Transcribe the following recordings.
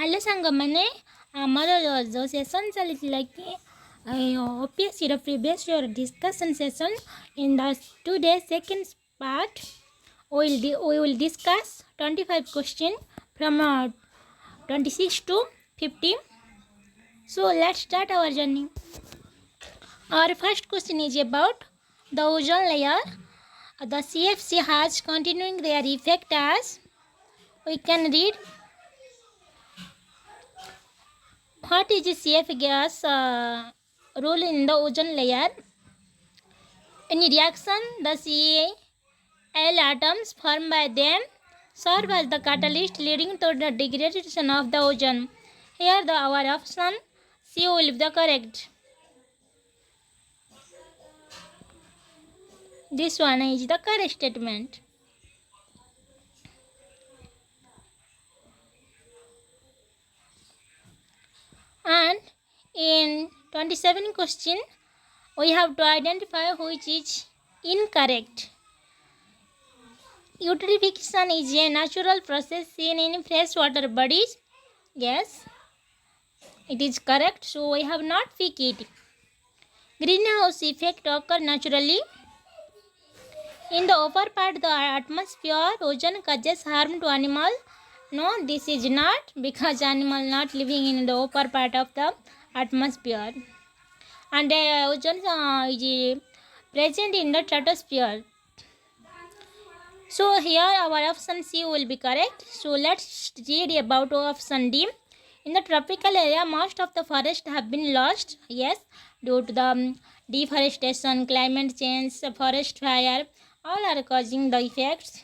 Hello सांग मैंने आमर जो सेसन चली कि opsc previous year discussion session in the today second part we will discuss 25 question from 26 to 50. So let's start our journey. Our first question is about the ozone layer. The CFC has continuing their effect as we can read. What is the CF gas role in the ozone layer? In reaction, the Cl atoms formed by them serve as the catalyst leading to the degradation of the ozone. Here our option C will be the correct. This one is the correct statement. And in 27 question, we have to identify which is incorrect. Eutrophication is a natural process seen in freshwater bodies. Yes, it is correct. So we have not picked it. Greenhouse effect occur naturally. In the upper part of the atmosphere, ozone causes harm to animal. No, this is not, because animal not living in the upper part of the atmosphere. And ozone is present in the stratosphere. So here our option C will be correct. So let's read about option D. In the tropical area, most of the forests have been lost. Yes, due to the deforestation, climate change, forest fire, all are causing the effects.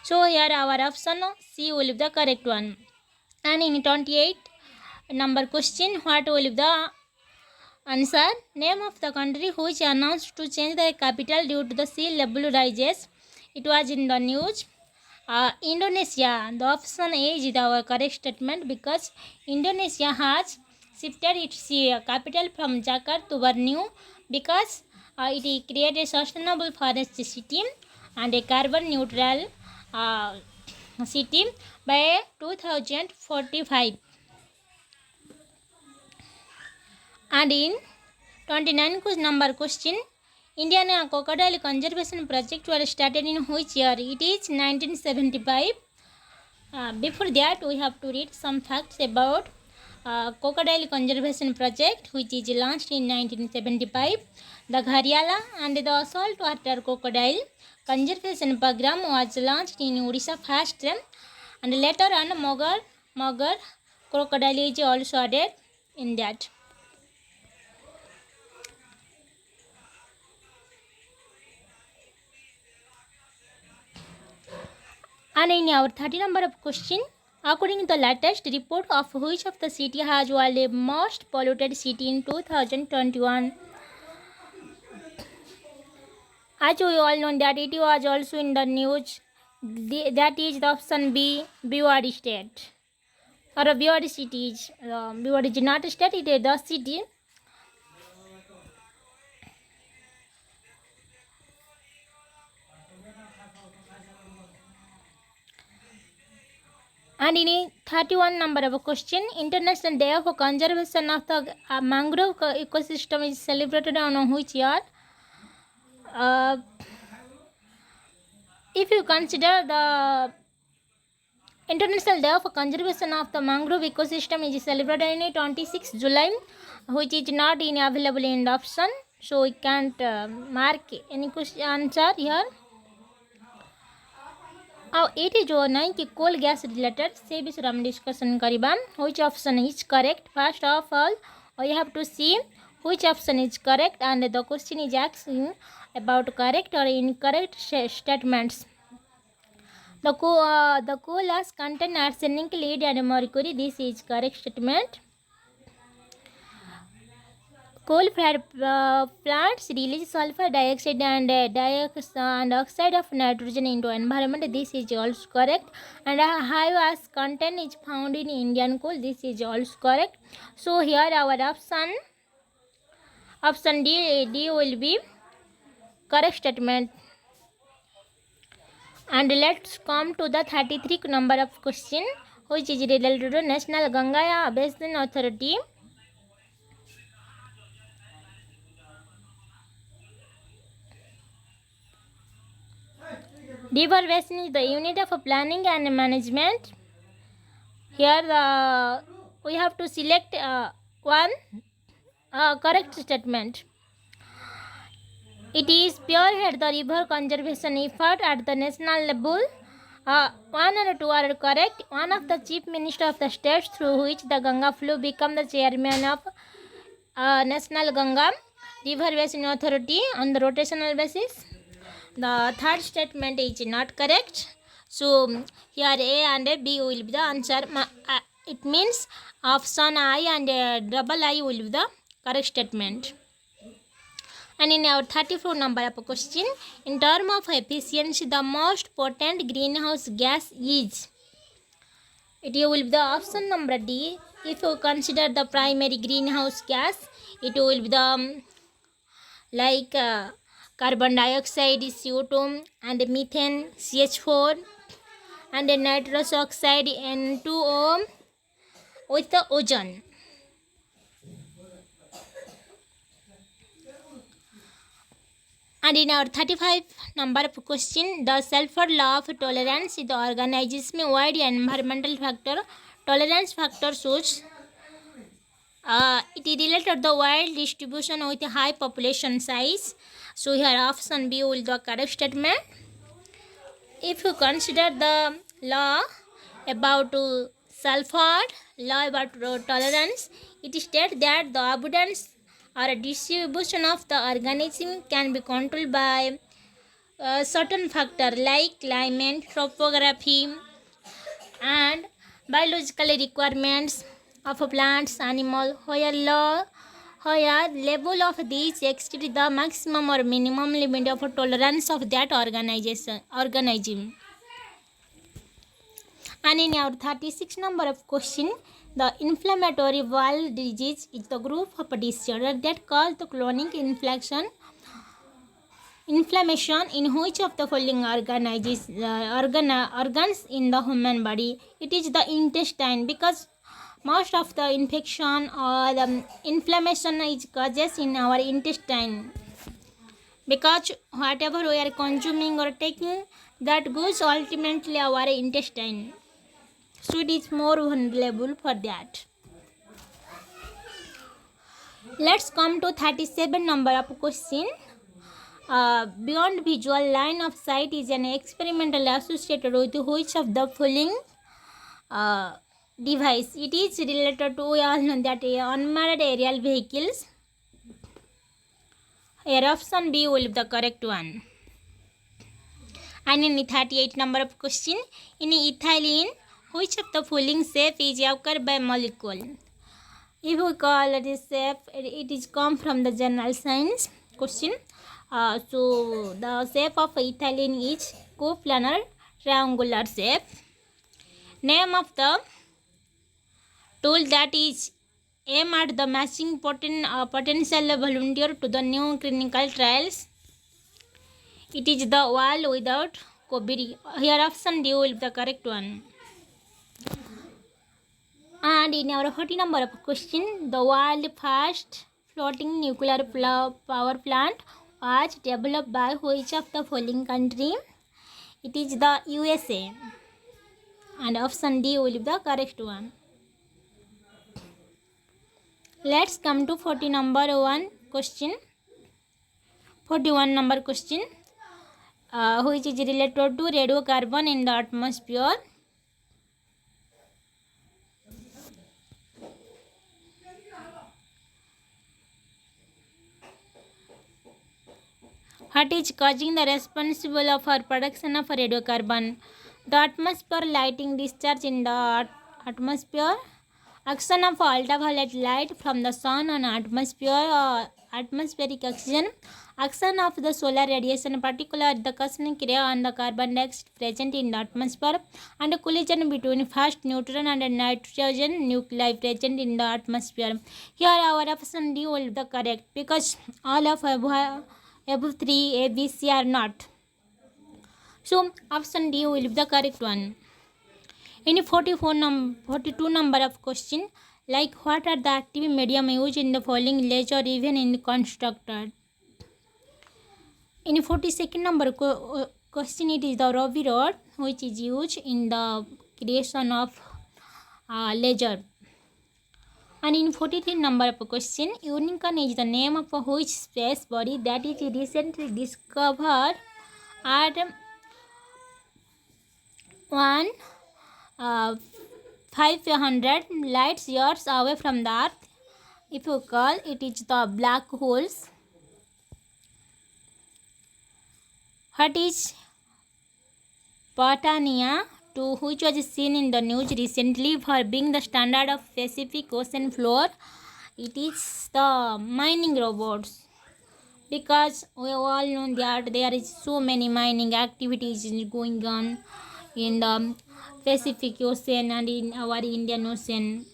So here our option C will be the correct one. And in 28 number question, what will be the answer? Name of the country which announced to change their capital due to the sea level rises. It was in the news. Indonesia. The option A is our correct statement, because Indonesia has shifted its capital from Jakarta to Borneo, because it created a sustainable forest city and a carbon neutral city by 2045. And in 29 number question, Indian crocodile conservation project was started in which year? It is 1975. Before that, we have to read some facts about crocodile conservation project, which is launched in 1975. The Ghariala and the saltwater crocodile conservation program was launched in Odisha first, and later on Magar crocodile is also added in that. And in our 30 number of question, according to the latest report of which of the city has world most polluted city in 2021? As we all know that it was also in the news, that is the option B, Bhiwadi state. Or Bhiwadi city is, Bhiwadi is not a state, it is the city. And in 31 number of a question, International Day of Conservation of the Mangrove Ecosystem is celebrated on which year? If you consider the International Day of Conservation of the Mangrove Ecosystem is celebrated on 26 July, which is not available in the option, so we can't mark any question answer here. ये जो नहीं कि कोल gas related से विषय हम discussion करिबा which option is correct. First of all, we have to see which option is correct, and the question is asking about correct or incorrect statements. The coal has contain arsenic, lead and mercury. This is correct statement. Coal-fired plants release sulfur dioxide and oxide of nitrogen into environment. This is also correct. And high as content is found in Indian coal. This is also correct. So here our option D will be correct statement. And let's come to the 33 number of question. which is related to National Ganga Basin Authority. River basin is the unit of planning and management. Here we have to select one correct statement. It is spearhead the river conservation effort at the national level. 1 and 2 are correct. One of the chief minister of the states through which the Ganga flow become the chairman of National Ganga River Basin Authority on the rotational basis. The third statement is not correct. So here A and B will be the answer. It means option I and double I will be the correct statement. And in our 34 number of question, in term of efficiency, the most potent greenhouse gas is. It will be the option number D. If you consider the primary greenhouse gas, it will be the like carbon dioxide is CO2 and methane CH4 and nitrous oxide N2O with the ozone. And in our 35 number of question, the sulfur law of tolerance is the organism wide environmental factor. Tolerance factor shows it is related to the wide distribution with a high population size. So here option B will be the correct statement. If you consider the law about sulfur, law about tolerance, it states that the abundance or distribution of the organism can be controlled by certain factor like climate, topography and biological requirements of plants, animal, where level of these exceed the maximum or minimum limit of tolerance of that organism. And in our 36 number of question, the inflammatory bowel disease is the group of disorder that cause the chronic inflammation in which of the following organs in the human body. It is the intestine, because most of the infection or the inflammation is causes in our intestine, because whatever we are consuming or taking, that goes ultimately our intestine. So it is more vulnerable for that. Let's come to 37 number of question. Beyond visual line of sight is an experimental associated with which of the following device? It is related to that unmanned aerial vehicles. Here option B will be the correct one. And in the 38 number of question, in ethylene, which of the following shape is occurred by molecule? If we call this shape, it is come from the general science question. So the shape of ethylene is coplanar triangular shape. Name of the tool that is aim at the matching potential volunteer to the new clinical trials. It is the wall without COVID. Here option D will be the correct one. And in our 40 number of question, the world first floating nuclear power plant was developed by which of the following country? It is the USA. And option D will be the correct one. Let's come to 41 number question, which is related to radiocarbon in the atmosphere. What is causing the responsible for production of radiocarbon? The atmosphere lighting discharge in the atmosphere, action of ultraviolet light from the sun on atmospheric oxygen, action of the solar radiation, particularly the cosmic ray on the carbon dioxide present in the atmosphere, and a collision between fast neutron and nitrogen nuclei present in the atmosphere. Here our option D will be the correct, because all of above 3 A, B, C are not. So option D will be the correct one. In 42 number of question, like what are the active medium used in the following leisure even in constructed. In 42nd number question, it is the Robbie rod which is used in the creation of ledger. And in 43 number of question, unicorn is the name of which space body that is recently discovered at 500 light years away from the earth. If you call it is the black holes. What is Patania 2, which was seen in the news recently for being the standard of Pacific Ocean floor? It is the mining robots, because we all know that there is so many mining activities going on in the Pacific Ocean and in our Indian Ocean.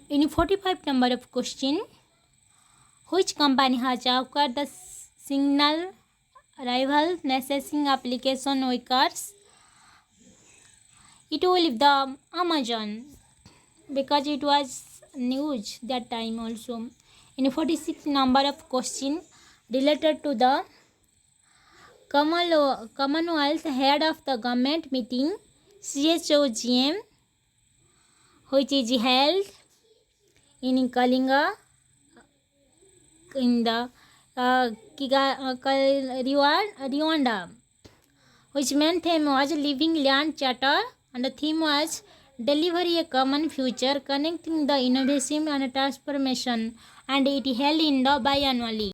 In 45 number of question, which company has acquired the signal rival necessary application workers? It will be the Amazon, because it was news that time also. In 46 number of question related to the Commonwealth head of the government meeting CHOGM, which is held in Kalinga in the Rwanda, which main theme was Living Land Charter and the theme was Delivery a Common Future, Connecting the Innovation and Transformation, and it held in the biannually.